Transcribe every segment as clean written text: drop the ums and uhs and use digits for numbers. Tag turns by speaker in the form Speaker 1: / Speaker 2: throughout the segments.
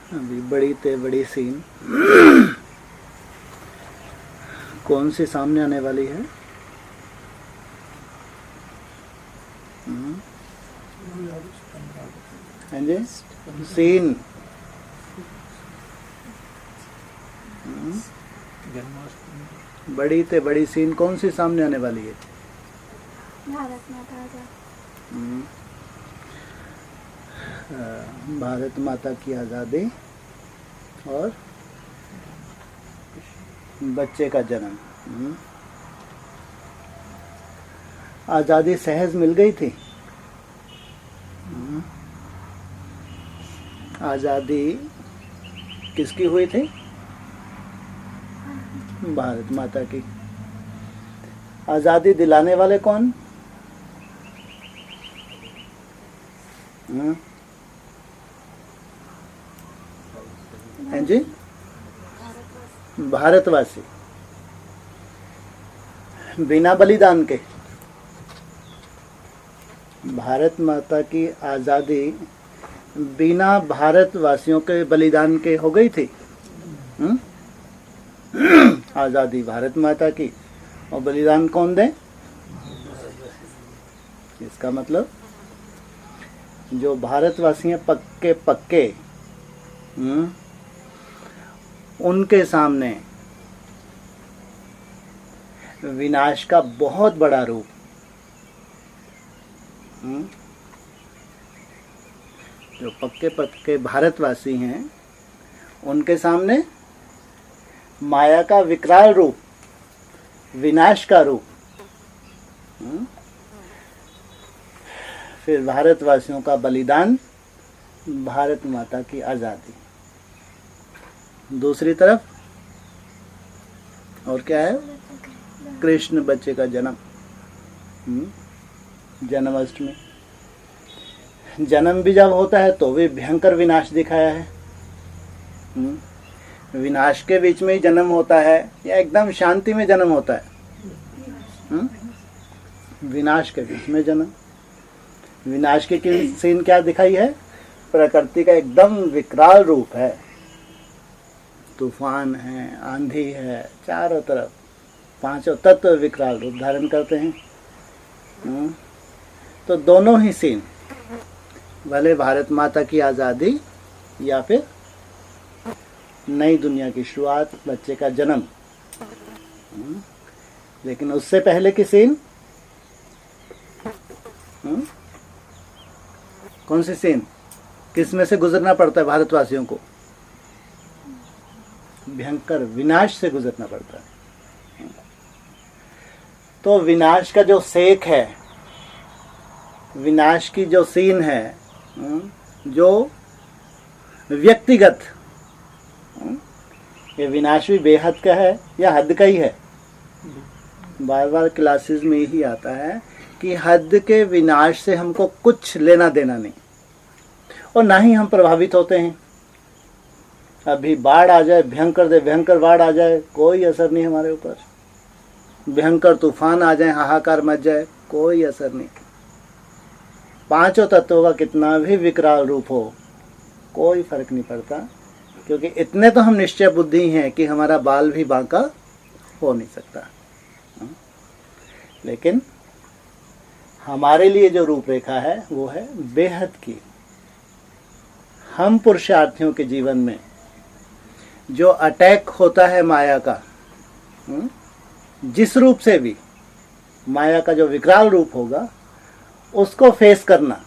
Speaker 1: अभी बड़ी ते बड़ी सीन कौन सी सामने आने वाली है? हाँ जी, सीन बड़ी ते बड़ी सीन कौन सी सामने आने वाली है?
Speaker 2: भारत माता
Speaker 1: भारत माता की आज़ादी और बच्चे का जन्म। आज़ादी सहज मिल गई थी। आज़ादी किसकी हुई थी? भारत माता की। आज़ादी दिलाने वाले कौन? हैं जी? भारतवासी। बिना बलिदान के भारत माता की आज़ादी बिना भारतवासियों के बलिदान के हो गई थी। आज़ादी भारत माता की और बलिदान कौन दे? इसका मतलब जो भारतवासी हैं पक्के पक्के, उनके सामने विनाश का बहुत बड़ा रूप, जो पक्के पक्के भारतवासी हैं उनके सामने माया का विकराल रूप, विनाश का रूप। फिर भारतवासियों का बलिदान, भारत माता की आज़ादी। दूसरी तरफ और क्या है? कृष्ण बच्चे का जन्म, जन्माष्टमी। जन्म भी जब होता है तो भी भयंकर विनाश दिखाया है। विनाश के बीच में ही जन्म होता है या एकदम शांति में जन्म होता है? विनाश के बीच में जन्म। विनाश की सीन क्या दिखाई है? प्रकृति का एकदम विकराल रूप है। तूफान है, आंधी है, चारों तरफ पांचों तत्व विकराल रूप धारण करते हैं। तो दोनों ही सीन, भले भारत माता की आज़ादी या फिर नई दुनिया की शुरुआत, बच्चे का जन्म, लेकिन उससे पहले की सीन कौन सी सीन? किस में से गुजरना पड़ता है भारतवासियों को? भयंकर विनाश से गुजरना पड़ता है। तो विनाश का जो सेक है, विनाश की जो सीन है, जो व्यक्तिगत, ये विनाश भी बेहद का है या हद का ही है? बार बार क्लासेस में यही आता है कि हद के विनाश से हमको कुछ लेना देना नहीं, और ना ही हम प्रभावित होते हैं। अभी बाढ़ आ जाए, भयंकर से भयंकर बाढ़ आ जाए, कोई असर नहीं हमारे ऊपर। भयंकर तूफान आ जाए, हाहाकार मच जाए, कोई असर नहीं। पांचों तत्वों का कितना भी विकराल रूप हो, कोई फर्क नहीं पड़ता, क्योंकि इतने तो हम निश्चय बुद्धि हैं कि हमारा बाल भी बांका हो नहीं सकता। लेकिन हमारे लिए जो रूपरेखा है वो है बेहद की। हम पुरुषार्थियों के जीवन में जो अटैक होता है माया का, जिस रूप से भी माया का जो विकराल रूप होगा, उसको फेस करना,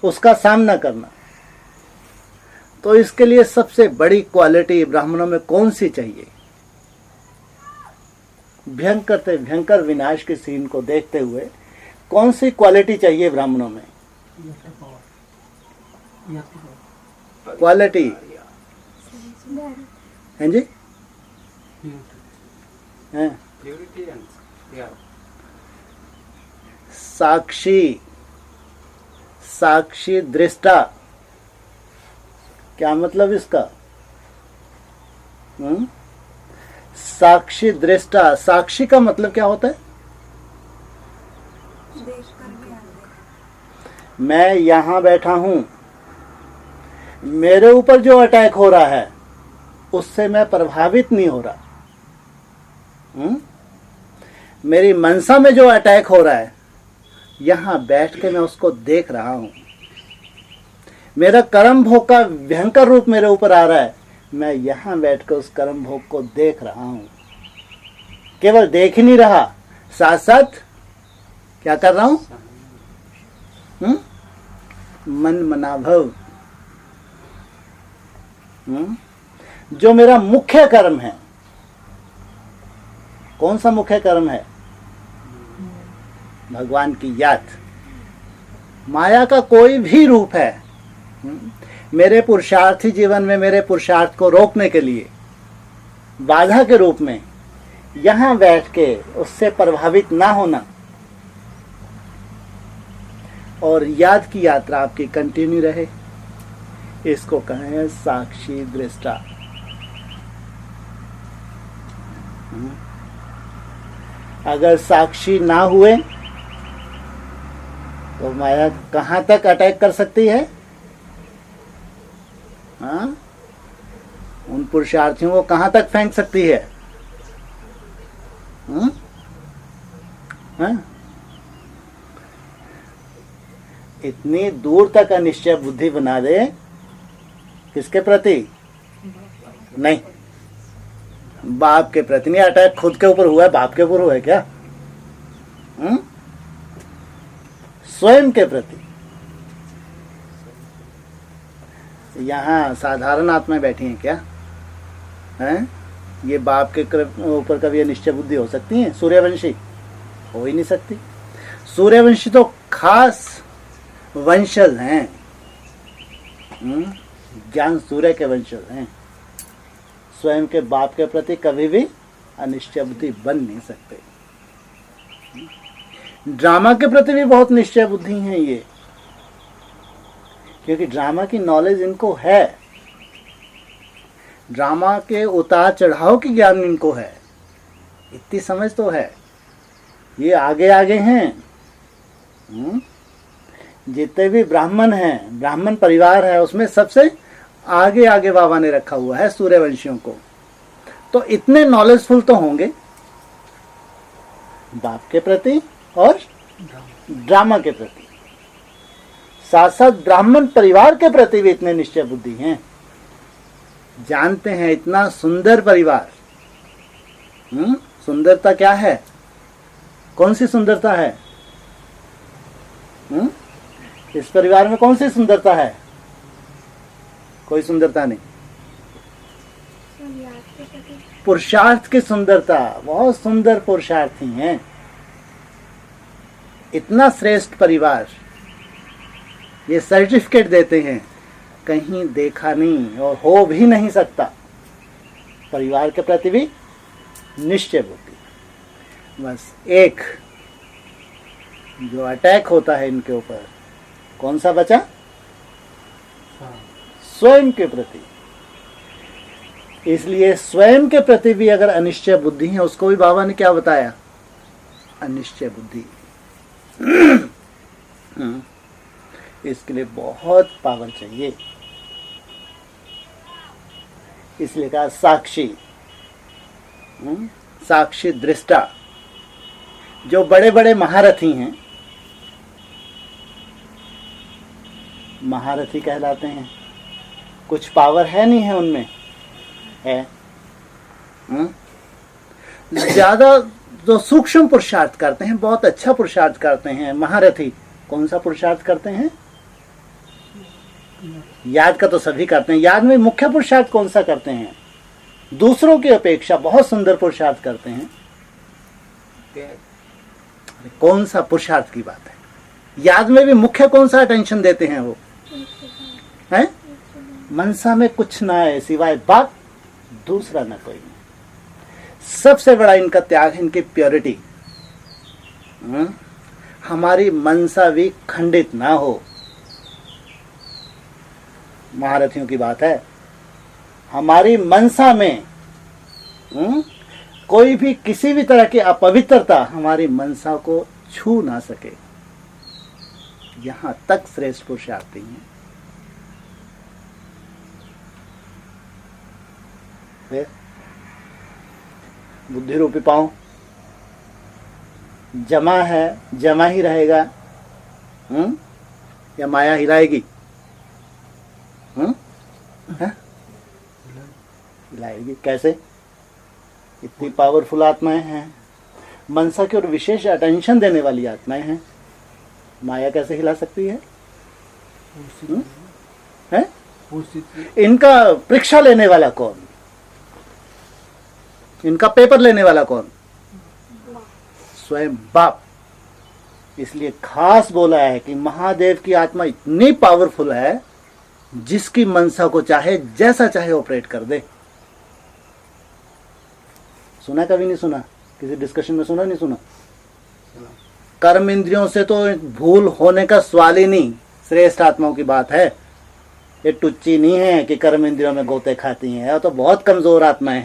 Speaker 1: उसका सामना करना, तो इसके लिए सबसे बड़ी क्वालिटी ब्राह्मणों में कौन सी चाहिए? भयंकर से भयंकर विनाश के सीन को देखते हुए कौन सी क्वालिटी चाहिए ब्राह्मणों में? क्वालिटी हैं जी? हैं? साक्षी, साक्षी दृष्टा, क्या मतलब इसका? साक्षी दृष्टा, साक्षी का मतलब क्या होता है? मैं यहां बैठा हूं, मेरे ऊपर जो अटैक हो रहा है उससे मैं प्रभावित नहीं हो रहा। मेरी मनसा में जो अटैक हो रहा है यहां बैठ के मैं उसको देख रहा हूं। मेरा कर्म भोग का भयंकर रूप मेरे ऊपर आ रहा है, मैं यहां बैठ कर उस कर्म भोग को देख रहा हूं। केवल देख ही नहीं रहा, साथ साथ क्या कर रहा हूं? मन मनाभव। जो मेरा मुख्य कर्म है, कौन सा मुख्य कर्म है? भगवान की याद। माया का कोई भी रूप है, मेरे पुरुषार्थी जीवन में मेरे पुरुषार्थ को रोकने के लिए बाधा के रूप में यहां बैठ के उससे प्रभावित ना होना और याद की यात्रा आपकी कंटिन्यू रहे, इसको कहें साक्षी दृष्टा। अगर साक्षी ना हुए तो माया कहां तक अटैक कर सकती है? हाँ? उन पुरुषार्थियों को कहां तक फेंक सकती है? हाँ? इतनी दूर तक अनिश्चय बुद्धि बना दे, किसके प्रति? नहीं, बाप के प्रति नहीं। अटैक खुद के ऊपर हुआ है, बाप के ऊपर हुआ है क्या? स्वयं के प्रति। यहाँ साधारण आत्माएं बैठी हैं क्या? हैं? ये बाप के ऊपर कभी अनिश्चय बुद्धि हो सकती है? सूर्यवंशी हो ही नहीं सकती। सूर्यवंशी तो खास वंशज हैं, ज्ञान सूर्य के वंशज हैं। स्वयं के बाप के प्रति कभी भी अनिश्चय बुद्धि बन नहीं सकते। ड्रामा के प्रति भी बहुत निश्चय बुद्धि हैं ये, क्योंकि ड्रामा की नॉलेज इनको है, ड्रामा के उतार चढ़ाव की ज्ञान इनको है, इतनी समझ तो है। ये आगे आगे हैं। जितने भी ब्राह्मण हैं, ब्राह्मण परिवार है, उसमें सबसे आगे आगे बाबा ने रखा हुआ है सूर्यवंशियों को। तो इतने नॉलेजफुल तो होंगे बाप के प्रति और ड्रामा के प्रति, साथ साथ ब्राह्मण परिवार के प्रति भी इतने निश्चय बुद्धि हैं। जानते हैं इतना सुंदर परिवार। सुंदरता क्या है? कौन सी सुंदरता है? इस परिवार में कौन सी सुंदरता है? कोई सुंदरता नहीं। पुरुषार्थ की सुंदरता, बहुत सुंदर पुरुषार्थी हैं। इतना श्रेष्ठ परिवार, ये सर्टिफिकेट देते हैं, कहीं देखा नहीं और हो भी नहीं सकता। परिवार के प्रति भी निश्चय बुद्धि। बस एक जो अटैक होता है इनके ऊपर, कौन सा बचा? स्वयं के प्रति। इसलिए स्वयं के प्रति भी अगर अनिश्चय बुद्धि है, उसको भी बाबा ने क्या बताया? अनिश्चय बुद्धि। इसके लिए बहुत पावर चाहिए, इसलिए कहा साक्षी। साक्षी दृष्टा। जो बड़े बड़े महारथी हैं, महारथी कहलाते हैं। कुछ पावर है नहीं है उनमें? है। ज्यादा जो सूक्ष्म पुरुषार्थ करते हैं, बहुत अच्छा पुरुषार्थ करते हैं महारथी। कौन सा पुरुषार्थ करते हैं? याद का तो सभी करते हैं। याद में मुख्य पुरुषार्थ कौन सा करते हैं? दूसरों की अपेक्षा बहुत सुंदर पुरुषार्थ करते हैं। कौन सा पुरुषार्थ की बात है? याद में भी मुख्य कौन सा अटेंशन देते हैं वो? है? मनसा में कुछ ना है सिवाय बात, दूसरा ना कोई। सबसे बड़ा इनका त्याग है, इनकी प्योरिटी। हमारी मनसा भी खंडित ना हो। महारथियों की बात है, हमारी मनसा में कोई भी किसी भी तरह की अपवित्रता हमारी मनसा को छू ना सके। यहां तक श्रेष्ठ पुरुषार्थी हैं। फिर बुद्धि रूपी पांव जमा है, जमा ही रहेगा। या माया हिलाएगी? हिलाएगी। कैसे? इतनी पावरफुल आत्माएं हैं, मनसा की ओर विशेष अटेंशन देने वाली आत्माएं हैं, माया कैसे हिला सकती है? हैं? इनका परीक्षा लेने वाला कौन? इनका पेपर लेने वाला कौन? स्वयं बाप। इसलिए खास बोला है कि महादेव की आत्मा इतनी पावरफुल है, जिसकी मनसा को चाहे जैसा चाहे ऑपरेट कर दे। सुना कभी नहीं सुना? किसी डिस्कशन में सुना नहीं सुना? कर्म इंद्रियों से तो भूल होने का सवाल ही नहीं। श्रेष्ठ आत्माओं की बात है, ये टुच्ची नहीं है कि कर्म इंद्रियों में गोते खाती हैं। तो बहुत कमजोर आत्माएं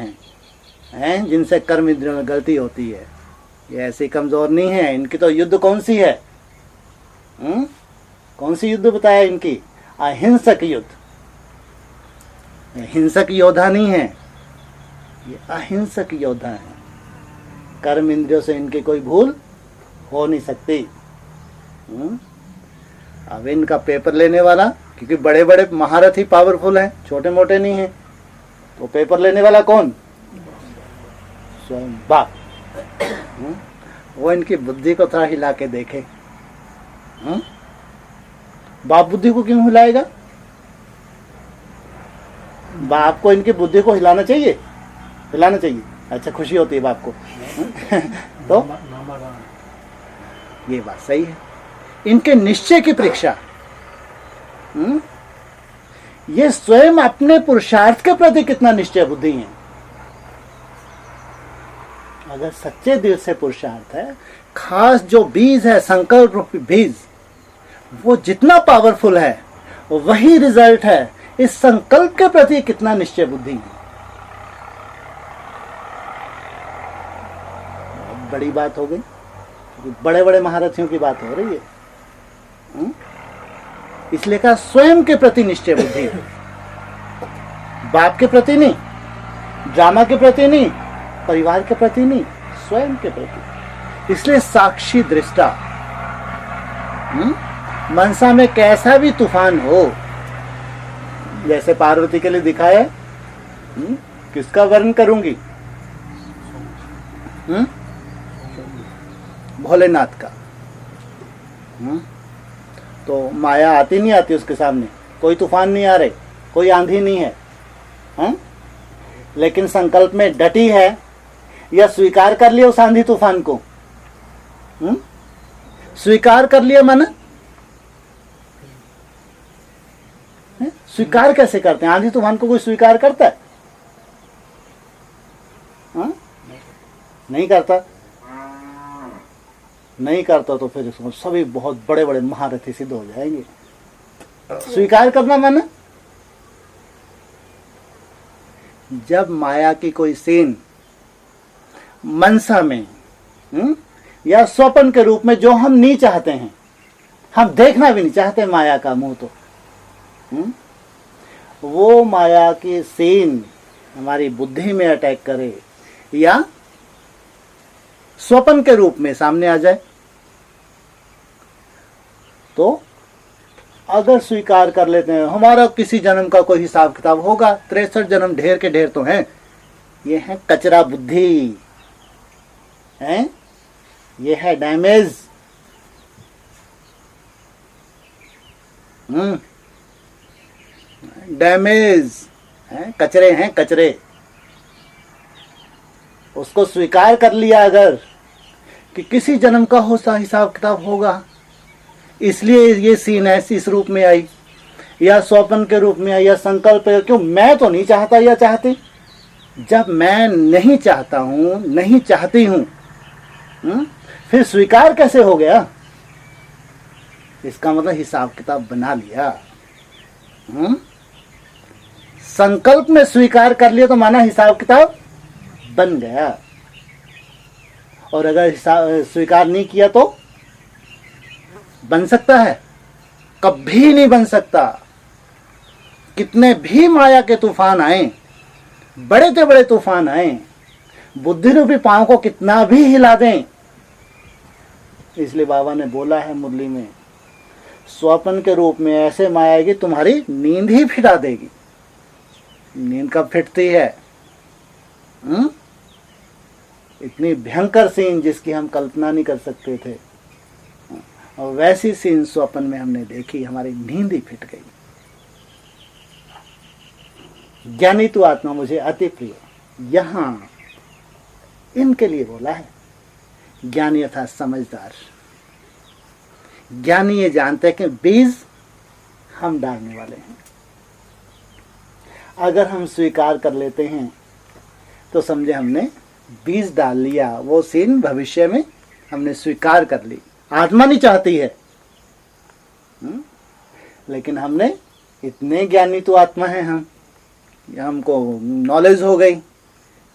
Speaker 1: हैं जिनसे कर्म इंद्रियों में गलती होती है। ये ऐसी कमजोर नहीं है। इनकी तो युद्ध कौन सी है? कौन सी युद्ध बताया इनकी? अहिंसक युद्ध। हिंसक योद्धा नहीं है, ये अहिंसक योद्धा है। कर्म इंद्रियों से इनकी कोई भूल हो नहीं सकती। अब इनका पेपर लेने वाला, क्योंकि बड़े बड़े महारथी पावरफुल हैं, छोटे मोटे नहीं हैं, तो पेपर लेने वाला कौन? स्वयं बाप। वो इनकी बुद्धि को थोड़ा हिला के देखे। बाप बुद्धि को क्यों हिलाएगा? बाप को इनकी बुद्धि को हिलाना चाहिए, हिलाना चाहिए। अच्छा, खुशी होती है बाप को। तो ये बात सही है। इनके निश्चय की परीक्षा, ये स्वयं अपने पुरुषार्थ के प्रति कितना निश्चय बुद्धि है। अगर सच्चे दिल से पुरुषार्थ है, खास जो बीज है संकल्प रूपी बीज, वो जितना पावरफुल है वही रिजल्ट है इस संकल्प के प्रति कितना निश्चय बुद्धि है। बहुत बड़ी बात हो गई, बड़े बड़े महारथियों की बात हो रही है। इसलिए कहा स्वयं के प्रति निश्चय बुद्धि, बाप के प्रति नहीं, ड्रामा के प्रति नहीं, परिवार के प्रति नहीं, स्वयं के प्रति। इसलिए साक्षी दृष्टा। मनसा में कैसा भी तूफान हो, जैसे पार्वती के लिए दिखाया, किसका वर्ण करूंगी? भोलेनाथ का। तो माया आती नहीं आती उसके सामने, कोई तूफान नहीं आ रहे, कोई आंधी नहीं है, लेकिन संकल्प में डटी है या स्वीकार कर लिया उस आंधी तूफान को। स्वीकार कर लिया मन। स्वीकार कैसे करते हैं? आंधी तूफान को कोई स्वीकार करता है? नहीं करता। नहीं करता तो फिर इसको सभी बहुत बड़े बड़े महारथी सिद्ध हो जाएंगे। स्वीकार करना माना, जब माया की कोई सीन मनसा में या स्वप्न के रूप में जो हम नहीं चाहते हैं, हम देखना भी नहीं चाहते माया का मुंह, तो वो माया की सीन हमारी बुद्धि में अटैक करे या स्वप्न के रूप में सामने आ जाए, तो अगर स्वीकार कर लेते हैं हमारा किसी जन्म का कोई हिसाब किताब होगा, 63 जन्म ढेर के ढेर तो हैं, ये है कचरा बुद्धि है, ये है डैमेज। डैमेज है, कचरे हैं कचरे। उसको स्वीकार कर लिया अगर कि किसी जन्म का हो सा हिसाब किताब होगा, इसलिए ये सीन ऐसी इस रूप में आई या स्वप्न के रूप में आई या संकल्प, क्यों मैं तो नहीं चाहता या चाहती। जब मैं नहीं चाहता हूं, नहीं चाहती हूं, फिर स्वीकार कैसे हो गया? इसका मतलब हिसाब किताब बना लिया। संकल्प में स्वीकार कर लिया तो माना हिसाब किताब बन गया, और अगर स्वीकार नहीं किया तो बन सकता है? कभी नहीं बन सकता। कितने भी माया के तूफान आए, बड़े से बड़े तूफान आए, बुद्धि रूपी पांव को कितना भी हिला दें, इसलिए बाबा ने बोला है मुरली में, स्वप्न के रूप में ऐसे माया आएगी तुम्हारी नींद ही फिरा देगी। नींद कब फिटती है? इतनी भयंकर सीन जिसकी हम कल्पना नहीं कर सकते थे, और वैसी सीन स्वप्न में हमने देखी, हमारी नींद ही फिट गई। ज्ञानी तू आत्मा मुझे अति प्रिय, यहां इनके लिए बोला है। ज्ञानी अर्थात समझदार। ज्ञानी ये जानते हैं कि बीज हम डालने वाले हैं। अगर हम स्वीकार कर लेते हैं तो समझे हमने बीज डाल लिया, वो सीन भविष्य में हमने स्वीकार कर ली। आत्मा नहीं चाहती है, लेकिन हमने इतने ज्ञानी तो आत्मा है हम, हमको नॉलेज हो गई,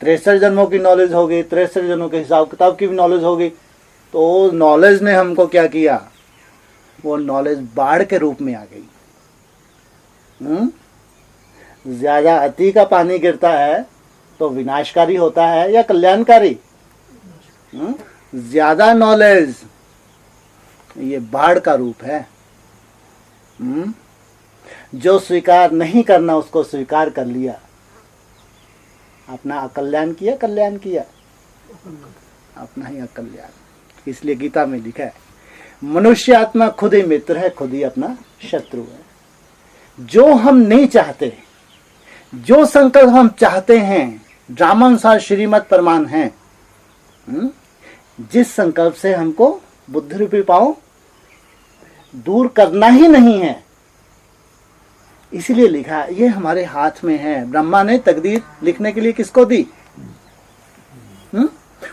Speaker 1: 63 जन्मों की नॉलेज हो गई, 63 जन्मों के हिसाब किताब की भी नॉलेज हो गई। तो नॉलेज ने हमको क्या किया? वो नॉलेज बाढ़ के रूप में आ गई। ज्यादा अति का पानी गिरता है तो विनाशकारी होता है या कल्याणकारी? ज्यादा नॉलेज ये बाढ़ का रूप है। जो स्वीकार नहीं करना उसको स्वीकार कर लिया, अपना अकल्याण किया, कल्याण किया, अपना ही अकल्याण। इसलिए गीता में लिखा है, मनुष्य आत्मा खुद ही मित्र है, खुद ही अपना शत्रु है। जो हम नहीं चाहते, जो संकल्प हम चाहते हैं, ड्रामानुसार श्रीमत प्रमाण है, जिस संकल्प से हमको बुद्धि रूपी पांव दूर करना ही नहीं है, इसीलिए लिखा। ये हमारे हाथ में है। ब्रह्मा ने तकदीर लिखने के लिए किसको दी?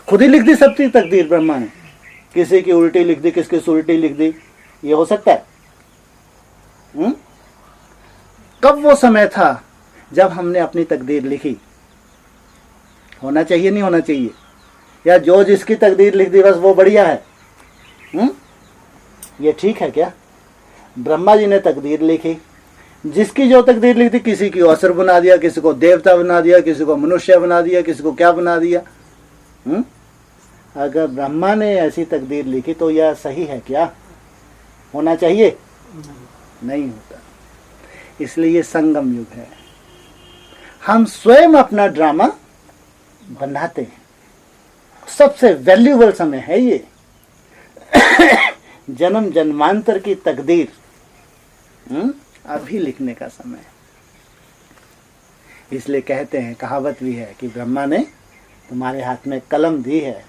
Speaker 1: खुद ही लिख दी सबकी तकदीर ब्रह्मा ने। किसी की उल्टी लिख दी, किसकी उल्टी लिख दी, ये हो सकता है? कब वो समय था जब हमने अपनी तकदीर लिखी? होना चाहिए नहीं होना चाहिए? या जो जिसकी तकदीर लिख दी बस वो बढ़िया है? ये ठीक है क्या? ब्रह्मा जी ने तकदीर लिखी, जिसकी जो तकदीर लिखी थी, किसी की असुर बना दिया, किसी को देवता बना दिया, किसी को मनुष्य बना दिया, किसी को क्या बना दिया। अगर ब्रह्मा ने ऐसी तकदीर लिखी तो यह सही है क्या? होना चाहिए? नहीं होता। इसलिए ये संगम युग है। हम स्वयं अपना ड्रामा बनाते हैं। सबसे वैल्यूएबल समय है ये। जन्म जन्मांतर की तकदीर अभी लिखने का समय। इसलिए कहते हैं, कहावत भी है कि ब्रह्मा ने तुम्हारे हाथ में कलम दी है,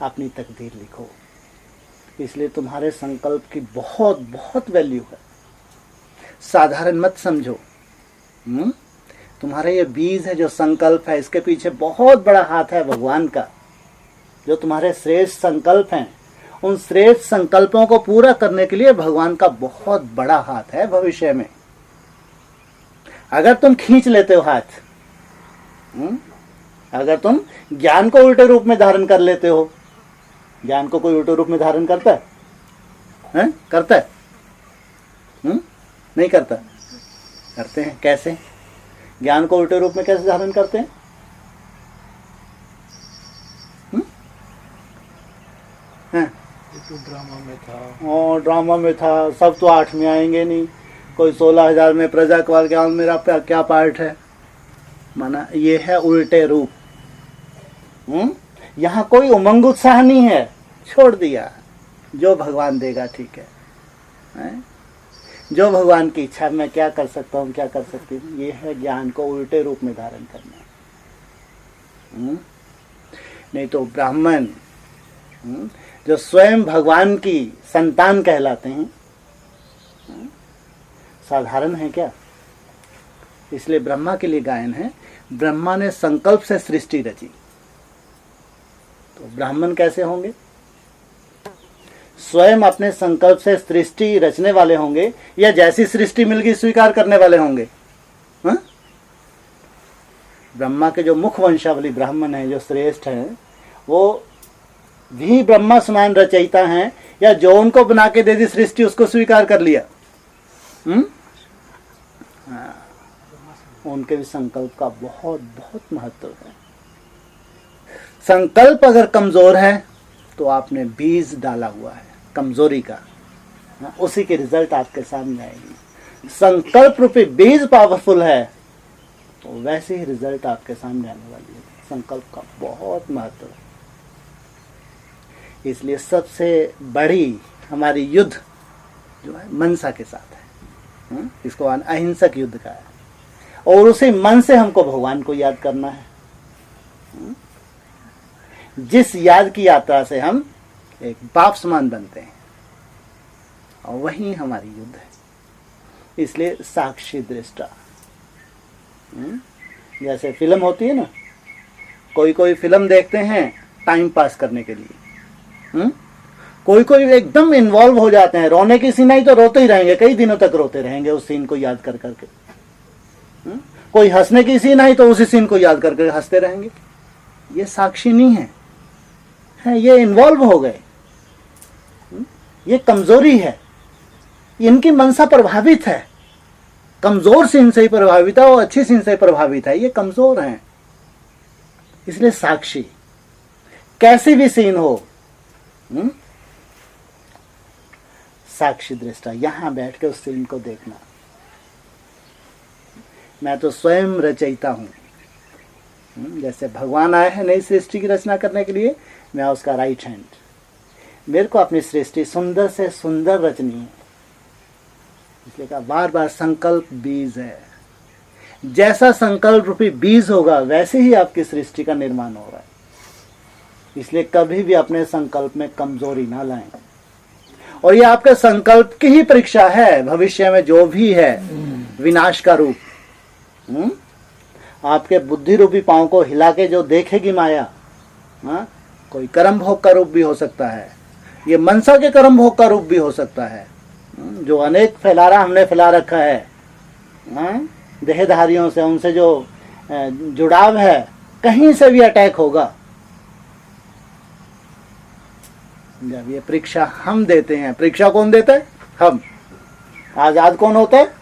Speaker 1: अपनी तकदीर लिखो। इसलिए तुम्हारे संकल्प की बहुत बहुत वैल्यू है। साधारण मत समझो। तुम्हारे ये बीज है, जो संकल्प है, इसके पीछे बहुत बड़ा हाथ है भगवान का। जो तुम्हारे श्रेष्ठ संकल्प हैं, उन श्रेष्ठ संकल्पों को पूरा करने के लिए भगवान का बहुत बड़ा हाथ है भविष्य में। अगर तुम खींच लेते हो हाथ, अगर तुम ज्ञान को उल्टे रूप में धारण कर लेते हो, ज्ञान को कोई उल्टे रूप में धारण करता है? करता है? नहीं करता? करते हैं। कैसे? ज्ञान को उल्टे रूप में कैसे धारण करते हैं?
Speaker 3: तो ड्रामा में था।
Speaker 1: और ड्रामा में था। सब तो 8 में आएंगे नहीं। कोई 16,000 में प्रजा कवाल के मेरा क्या पार्ट है? माना ये है उल्टे रूप। यहाँ कोई उमंग उत्साह नहीं है। छोड़ दिया, जो भगवान देगा ठीक है, जो भगवान की इच्छा, मैं क्या कर सकता हूँ, क्या कर सकती हूँ। ये है ज्ञान को उल्टे रूप में धारण करना। नहीं तो ब्राह्मण जो स्वयं भगवान की संतान कहलाते हैं, साधारण है क्या? इसलिए ब्रह्मा के लिए गायन है, ब्रह्मा ने संकल्प से सृष्टि रची। तो ब्राह्मण कैसे होंगे? स्वयं अपने संकल्प से सृष्टि रचने वाले होंगे, या जैसी सृष्टि मिल गई स्वीकार करने वाले होंगे? ब्रह्मा के जो मुख वंशावली ब्राह्मण हैं, जो श्रेष्ठ हैं, वो भी ब्रह्मा समान रचयिता हैं, या जो उनको बना के दे दी सृष्टि उसको स्वीकार कर लिया? उनके भी संकल्प का बहुत बहुत महत्व है। संकल्प अगर कमजोर है तो आपने बीज डाला हुआ है कमजोरी का, उसी के रिजल्ट आपके सामने आएगी। संकल्प रूपी बीज पावरफुल है तो वैसे ही रिजल्ट आपके सामने आने वाली है। संकल्प का बहुत महत्व है। इसलिए सबसे बड़ी हमारी युद्ध जो है मनसा के साथ है। इसको अहिंसक युद्ध का है, और उसी मन से हमको भगवान को याद करना है। जिस याद की यात्रा से हम एक बाप समान बनते हैं, और वही हमारी युद्ध है। इसलिए साक्षी दृष्टा, जैसे फिल्म होती है ना, कोई कोई फिल्म देखते हैं टाइम पास करने के लिए, कोई कोई एकदम इन्वॉल्व हो जाते हैं, रोने की सीन आई तो रोते ही रहेंगे, कई दिनों तक रोते रहेंगे उस सीन को याद कर करके। कोई हंसने की सीन आई तो उसी सीन को याद करके हंसते रहेंगे। ये साक्षी नहीं है, ये इन्वॉल्व हो गए। ये कमजोरी है, इनकी मनसा प्रभावित है, कमजोर सीन से ही प्रभावित है और अच्छी सीन से प्रभावित है। ये कमजोर हैं, इसलिए साक्षी कैसी भी सीन हो, साक्षी दृष्टा, यहां बैठ के उस सीन को देखना। मैं तो स्वयं रचयिता हूं। जैसे भगवान आए हैं नई सृष्टि की रचना करने के लिए, मैं उसका राइट हैंड। मेरे को अपनी सृष्टि सुंदर से सुंदर रचनी है। इसलिए कहा बार बार संकल्प बीज है। जैसा संकल्प रूपी बीज होगा वैसे ही आपकी सृष्टि का निर्माण होगा। इसलिए कभी भी अपने संकल्प में कमजोरी ना लाएं। और ये आपके संकल्प की ही परीक्षा है। भविष्य में जो भी है विनाश का रूप, आपके बुद्धि रूपी पांव को हिला के जो देखेगी माया, कोई कर्म भोग का रूप भी हो सकता है, ये मनसा के कर्म भोग का रूप भी हो सकता है। जो अनेक हमने फैला रखा है देहधारियों से, उनसे जो जुड़ाव है, कहीं से भी अटैक होगा। जब ये परीक्षा हम देते हैं, परीक्षा कौन देता है? हम। आजाद कौन होता है?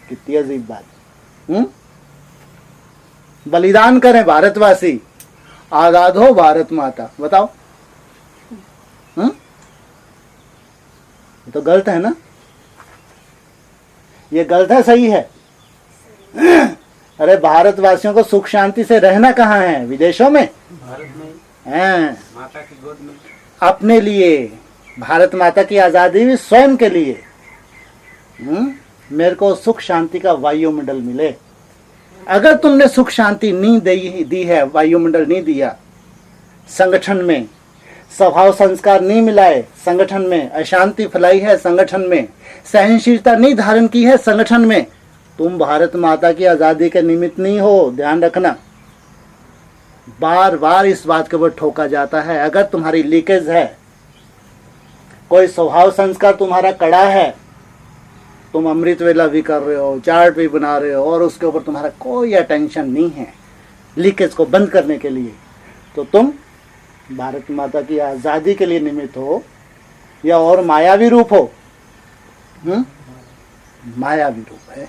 Speaker 1: कितनी अजीब बात। बलिदान करें भारतवासी, आजाद हो भारत माता। बताओ, ये तो गलत है ना? ये गलत है, सही है? अरे भारतवासियों को सुख शांति से रहना कहाँ है? विदेशों में? भारत में हैं, माता की गोद में। अपने लिए भारत माता की आजादी भी स्वयं के लिए। मेरे को सुख शांति का वायुमंडल मिले। अगर तुमने सुख शांति नहीं दी है, वायुमंडल नहीं दिया, संगठन में स्वभाव संस्कार नहीं मिलाए, संगठन में अशांति फैलाई है, संगठन में सहनशीलता नहीं धारण की है, संगठन में, तुम भारत माता की आजादी के निमित्त नहीं हो। ध्यान रखना, बार बार इस बात के ऊपर ठोका जाता है। अगर तुम्हारी लीकेज है, कोई स्वभाव संस्कार तुम्हारा कड़ा है, तुम अमृत वेला भी कर रहे हो, चार्ट भी बना रहे हो, और उसके ऊपर तुम्हारा कोई अटेंशन नहीं है लीकेज को बंद करने के लिए, तो तुम भारत माता की आजादी के लिए निमित्त हो, या और मायावी रूप हो। मायावी रूप है।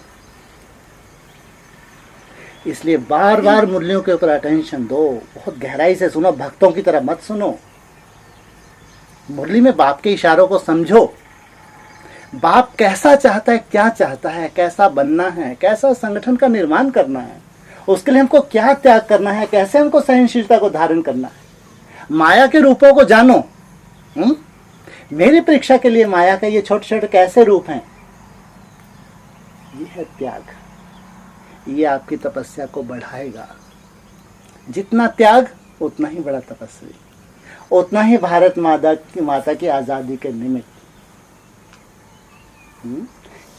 Speaker 1: इसलिए बार बार मुरलियों के ऊपर अटेंशन दो, बहुत गहराई से सुनो, भक्तों की तरह मत सुनो। मुरली में बाप के इशारों को समझो। बाप कैसा चाहता है, क्या चाहता है, कैसा बनना है, कैसा संगठन का निर्माण करना है, उसके लिए हमको क्या त्याग करना है, कैसे हमको सहनशीलता को धारण करना है। माया के रूपों को जानो। मेरी परीक्षा के लिए माया का ये छोटे छोटे कैसे रूप हैं, ये है त्याग। ये आपकी तपस्या को बढ़ाएगा। जितना त्याग उतना ही बड़ा तपस्वी, उतना ही भारत माता की आजादी के निमित्त।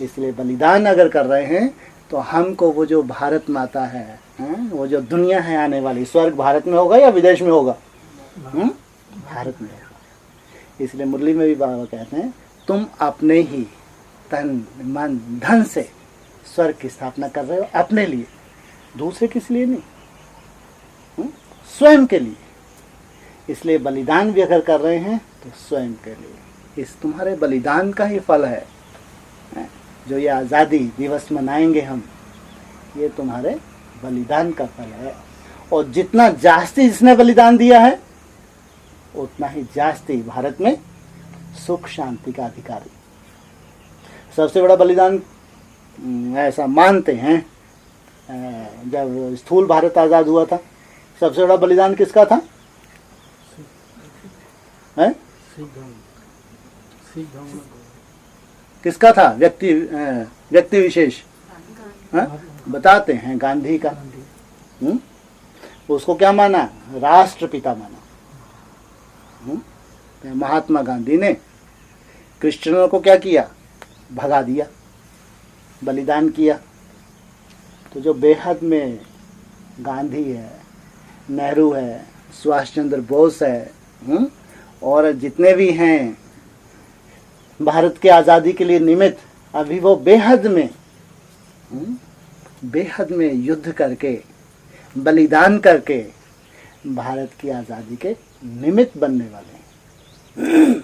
Speaker 1: इसलिए बलिदान अगर कर रहे हैं तो हमको वो जो भारत माता है, वो जो दुनिया है आने वाली, स्वर्ग भारत में होगा या विदेश में होगा? भारत में होगा। इसलिए मुरली में भी बाबा कहते हैं, तुम अपने ही तन मन धन से स्वर्ग की स्थापना कर रहे हो, अपने लिए, दूसरे किस लिए नहीं, स्वयं के लिए। इसलिए बलिदान भी अगर कर रहे हैं तो स्वयं के लिए। इस तुम्हारे बलिदान का ही फल है जो ये आज़ादी दिवस मनाएंगे हम, ये तुम्हारे बलिदान का फल है। और जितना जास्ती इसने बलिदान दिया है उतना ही जास्ती भारत में सुख शांति का अधिकारी। सबसे बड़ा बलिदान ऐसा मानते हैं, जब स्थूल भारत आज़ाद हुआ था, सबसे बड़ा बलिदान किसका था? हैं? किसका था? व्यक्ति विशेष, बताते हैं, गांधी का। उसको क्या माना? राष्ट्रपिता माना। महात्मा गांधी ने क्रिश्चियनों को क्या किया? भगा दिया, बलिदान किया। तो जो बेहद में गांधी है, नेहरू है, सुभाष चंद्र बोस है, और जितने भी हैं भारत के आज़ादी के लिए निमित्त, अभी वो बेहद में युद्ध करके, बलिदान करके भारत की आज़ादी के निमित्त बनने वाले हैं।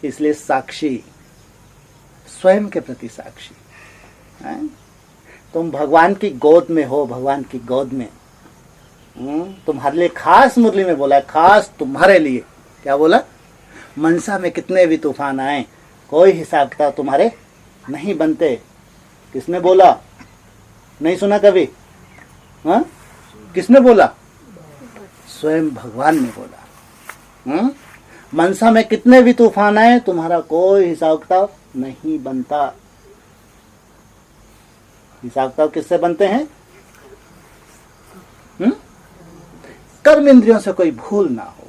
Speaker 1: इसलिए साक्षी, स्वयं के प्रति साक्षी हैं? तुम भगवान की गोद में हो, भगवान की गोद में। तुम्हारे लिए खास मुरली में बोला है, खास तुम्हारे लिए। क्या बोला? मनसा में कितने भी तूफान आए, कोई हिसाब किताब तुम्हारे नहीं बनते। किसने बोला? नहीं सुना कभी? हाँ, किसने बोला? स्वयं भगवान ने बोला। मनसा में कितने भी तूफान आए, तुम्हारा कोई हिसाब किताब नहीं बनता। हिसाब किताब किससे बनते हैं? कर्म इंद्रियों से कोई भूल ना हो।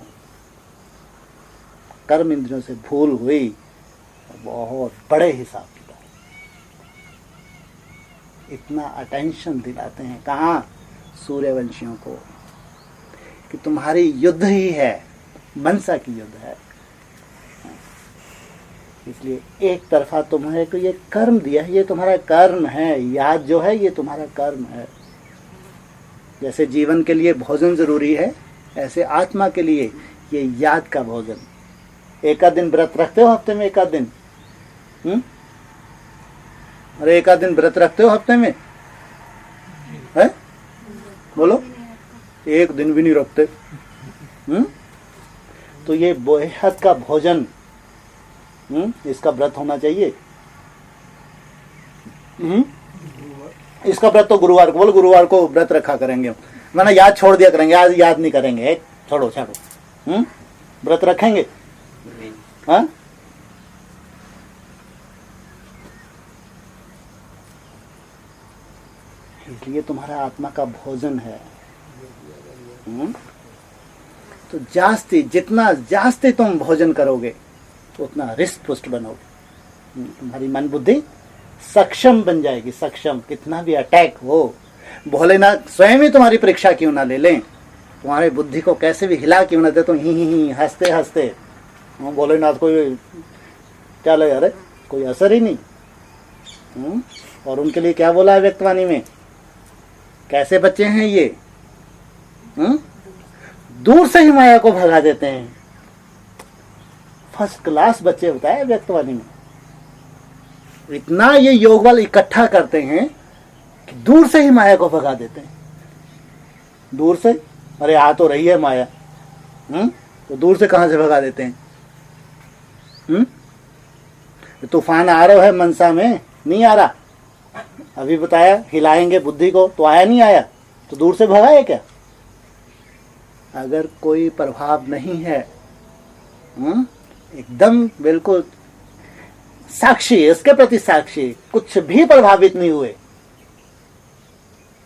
Speaker 1: कर्म इंद्रियों से भूल हुई बहुत बड़े हिसाब किताब। इतना अटेंशन दिलाते हैं कहाँ? सूर्यवंशियों को, कि तुम्हारी युद्ध ही है, मनसा की युद्ध है। इसलिए एक तरफा तुम्हारे को ये कर्म दिया है, ये तुम्हारा कर्म है। याद जो है ये तुम्हारा कर्म है। जैसे जीवन के लिए भोजन जरूरी है, ऐसे आत्मा के लिए ये याद का भोजन। एक आध दिन व्रत रखते हो हफ्ते में? एक आध दिन? अरे एक आध दिन व्रत रखते हो हफ्ते में? है? बोलो, एक दिन भी नहीं रखते। तो ये बेहद का भोजन, इसका व्रत होना चाहिए। इसका व्रत तो गुरुवार को, बोलो गुरुवार को व्रत रखा करेंगे, वरना याद छोड़ दिया करेंगे। आज याद नहीं करेंगे, छोड़ो। व्रत रखेंगे? हाँ, इसलिए तुम्हारा आत्मा का भोजन है। तो जास्ती, जितना जास्ती तुम भोजन करोगे उतना हृष्ट पुष्ट बनोगे। तुम्हारी मन बुद्धि सक्षम बन जाएगी। सक्षम, कितना भी अटैक हो, भोलेनाथ स्वयं ही तुम्हारी परीक्षा क्यों ना ले लें, तुम्हारी बुद्धि को कैसे भी हिला क्यों ना दे, तो ही हंसते हंसते भोलेनाथ को क्या लगे? अरे कोई असर ही नहीं। और उनके लिए क्या बोला है व्यक्तवाणी में? कैसे बच्चे हैं ये? दूर से ही माया को भगा देते हैं। फर्स्ट क्लास बच्चे बताए व्यक्तवाणी में। इतना ये योग बल इकट्ठा करते हैं कि दूर से ही माया को भगा देते हैं। दूर से, अरे आ तो रही है माया, तो दूर से कहां से भगा देते हैं? तूफान आ रहा है मनसा में, नहीं आ रहा। अभी बताया हिलाएंगे बुद्धि को, तो आया नहीं आया, तो दूर से भगाए क्या? अगर कोई प्रभाव नहीं है, एकदम बिल्कुल साक्षी, इसके प्रति साक्षी, कुछ भी प्रभावित नहीं हुए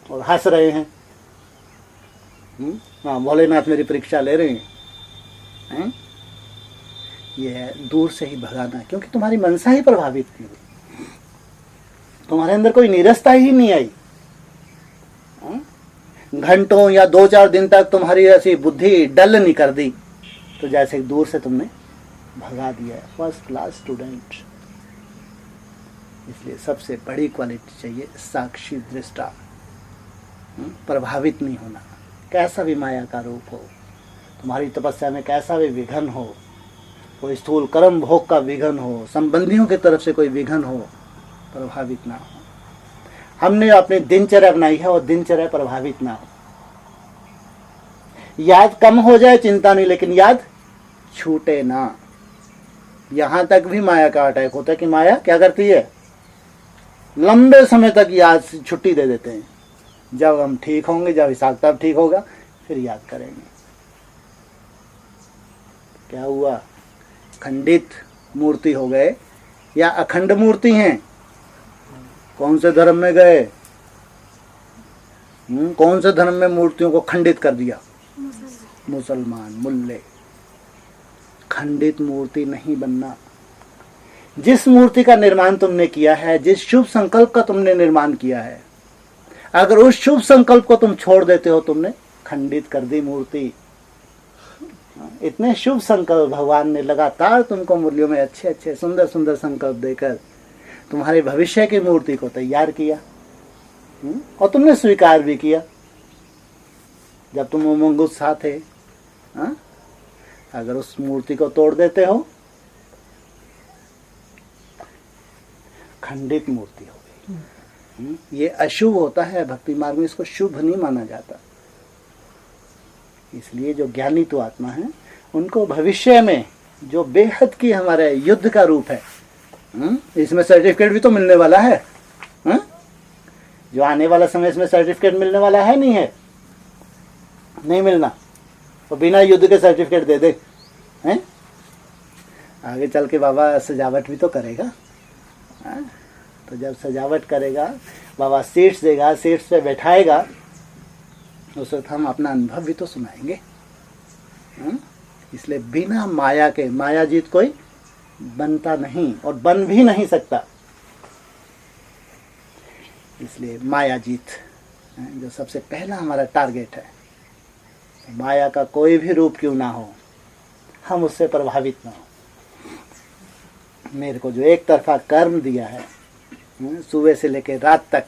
Speaker 1: और हंस रहे हैं, हाँ भोलेनाथ मेरी परीक्षा ले रहे हैं, ये है दूर से ही भगाना। क्योंकि तुम्हारी मनसा ही प्रभावित नहीं हुई, तुम्हारे अंदर कोई नीरसता ही नहीं आई। घंटों या 2-4 दिन तक तुम्हारी ऐसी बुद्धि डल नहीं कर दी, तो जैसे दूर से तुमने भगा दिया है। First class student. इसलिए सबसे बड़ी क्वालिटी चाहिए साक्षी दृष्टा, प्रभावित नहीं होना। कैसा भी माया का रूप हो, तुम्हारी तपस्या में कैसा भी विघन हो, कोई स्थूल कर्म भोग का विघन हो, संबंधियों की तरफ से कोई विघन हो, प्रभावित ना हो। हमने अपनी दिनचर्या बनाई है और दिनचर्या प्रभावित ना हो। याद कम हो जाए चिंता नहीं, लेकिन याद छूटे ना। यहां तक भी माया का अटैक होता है कि माया क्या करती है, लंबे समय तक याद से छुट्टी दे देते हैं। जब हम ठीक होंगे, जब हिसाब किताब ठीक होगा, फिर याद करेंगे। क्या हुआ, खंडित मूर्ति हो गए या अखंड मूर्ति हैं? कौन से धर्म में गए? कौन से धर्म में मूर्तियों को खंडित कर दिया? मुसलमान, मुल्ले। खंडित मूर्ति नहीं बनना। जिस मूर्ति का निर्माण तुमने किया है, जिस शुभ संकल्प का तुमने निर्माण किया है, अगर उस शुभ संकल्प को तुम छोड़ देते हो, तुमने खंडित कर दी मूर्ति। इतने शुभ संकल्प भगवान ने लगातार तुमको मुरलियों में अच्छे अच्छे सुंदर सुंदर संकल्प देकर तुम्हारे भविष्य की मूर्ति को तैयार किया, और तुमने स्वीकार भी किया जब तुम उमंग उत्साह थे। अगर उस मूर्ति को तोड़ देते हो, खंडित मूर्ति हो गई। ये अशुभ होता है भक्ति मार्ग में, इसको शुभ नहीं माना जाता। इसलिए जो ज्ञानी तो आत्मा है, उनको भविष्य में जो बेहद की हमारे युद्ध का रूप है, इसमें सर्टिफिकेट भी तो मिलने वाला है। जो आने वाला समय, इसमें सर्टिफिकेट मिलने वाला है, नहीं है? नहीं मिलना तो बिना युद्ध के सर्टिफिकेट दे दे हैं? आगे चल के बाबा सजावट भी तो करेगा। तो जब सजावट करेगा, बाबा सीट्स देगा, सीट्स पे बैठाएगा, उस वक्त हम अपना अनुभव भी तो सुनाएंगे। इसलिए बिना माया के माया जीत कोई बनता नहीं और बन भी नहीं सकता। इसलिए माया जीत जो सबसे पहला हमारा टारगेट है। माया का कोई भी रूप क्यों ना हो, हम उससे प्रभावित ना हो। मेरे को जो एक तरफा कर्म दिया है, सुबह से लेकर रात तक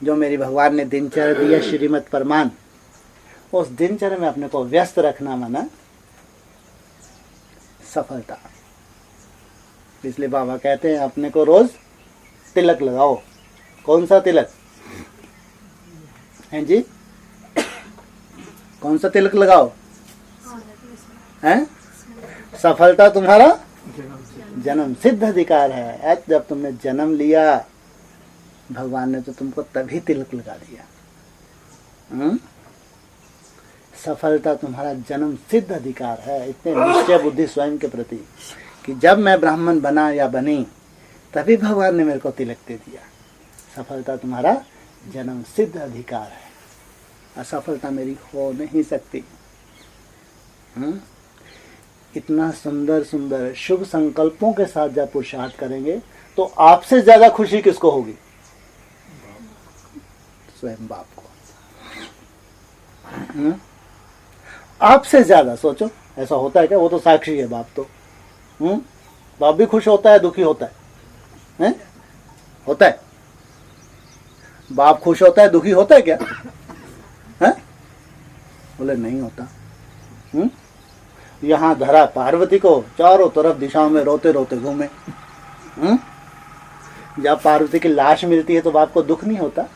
Speaker 1: जो मेरी भगवान ने दिनचर्या दिया, श्रीमत परमान, उस दिनचर्या में अपने को व्यस्त रखना माना सफलता। इसलिए बाबा कहते हैं अपने को रोज तिलक लगाओ। कौन सा तिलक हैं जी? कौन सा तिलक लगाओ? हैं? सफलता तुम्हारा जन्म सिद्ध अधिकार है। जब तुमने जन्म लिया, भगवान ने तो तुमको तभी तिलक लगा दिया। सफलता तुम्हारा जन्म सिद्ध अधिकार है। इतने निश्चय बुद्धि स्वयं के प्रति कि जब मैं ब्राह्मण बना या बनी, तभी भगवान ने मेरे को तिलक दे दिया। सफलता तुम्हारा जन्म सिद्ध अधिकार है, असफलता मेरी हो नहीं सकती। इतना सुंदर सुंदर शुभ संकल्पों के साथ जब पुरुषार्थ करेंगे, तो आपसे ज्यादा खुशी किसको होगी? स्वयं बाप को। आपसे ज्यादा सोचो, ऐसा होता है क्या? वो तो साक्षी है बाप तो। बाप भी खुश होता है, दुखी होता है? होता है? बाप खुश होता है, दुखी होता है क्या? है? बोले नहीं होता। यहाँ धरा पार्वती को, चारों तरफ दिशाओं में रोते रोते घूमे। जब पार्वती की लाश मिलती है तो बाप को दुख नहीं होता?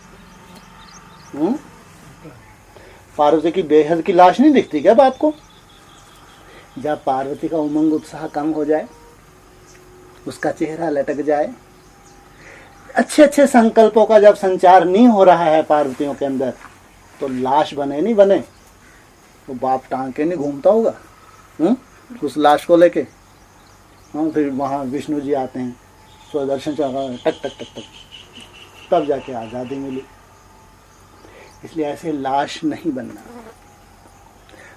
Speaker 1: पार्वती की बेहद की लाश नहीं दिखती क्या बाप को? जब पार्वती का उमंग उत्साह कम हो जाए, उसका चेहरा लटक जाए, अच्छे अच्छे संकल्पों का जब संचार नहीं हो रहा है पार्वतियों के अंदर, तो लाश बने नहीं बने, तो बाप टांग के नहीं घूमता होगा उस लाश को लेके। फिर वहाँ विष्णु जी आते हैं, स्वदर्शन चला, टक टक टक टक, तब जाके आज़ादी मिली। इसलिए ऐसे लाश नहीं बनना,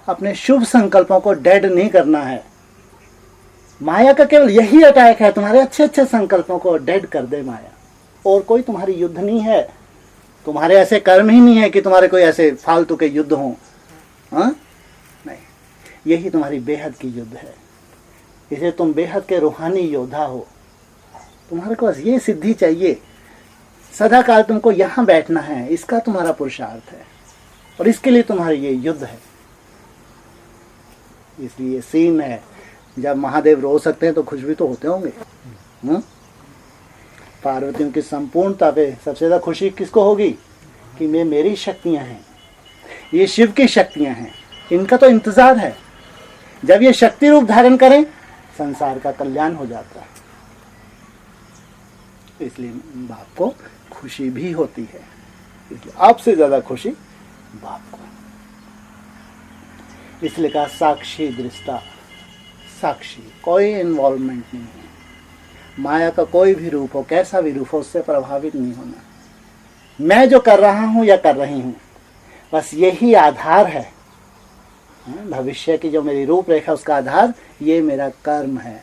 Speaker 1: अपने शुभ संकल्पों को डेड नहीं करना है। माया का केवल यही अटैक है, तुम्हारे अच्छे अच्छे संकल्पों को डेड कर दे माया। और कोई तुम्हारी युद्ध नहीं है, तुम्हारे ऐसे कर्म ही नहीं है कि तुम्हारे कोई ऐसे फालतू के युद्ध हों। नहीं, यही तुम्हारी बेहद की युद्ध है। इसे तुम बेहद के रूहानी योद्धा हो। तुम्हारे को बस ये सिद्धि चाहिए, सदा काल तुमको यहाँ बैठना है, इसका तुम्हारा पुरुषार्थ है, और इसके लिए तुम्हारा ये युद्ध है। इसलिए सीन है, जब महादेव रो सकते हैं तो खुश भी तो होते होंगे। पार्वतियों की संपूर्णता पे सबसे ज्यादा खुशी किसको होगी कि मेरी शक्तियां हैं, ये शिव की शक्तियां हैं, इनका तो इंतजार है। जब ये शक्ति रूप धारण करें संसार का कल्याण हो जाता है। इसलिए बाप को खुशी भी होती है, इसलिए आपसे ज्यादा खुशी बाप को। इसलिए कहा साक्षी दृष्टा, साक्षी, कोई इन्वॉल्वमेंट नहीं है। माया का कोई भी रूप हो, कैसा भी रूप हो, उससे प्रभावित नहीं होना। मैं जो कर रहा हूं या कर रही हूं, बस यही आधार है। भविष्य की जो मेरी रूपरेखा, उसका आधार ये मेरा कर्म है।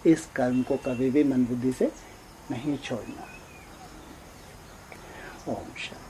Speaker 1: इस कर्म को कभी भी मन बुद्धि से नहीं छोड़ना। ओम शांति।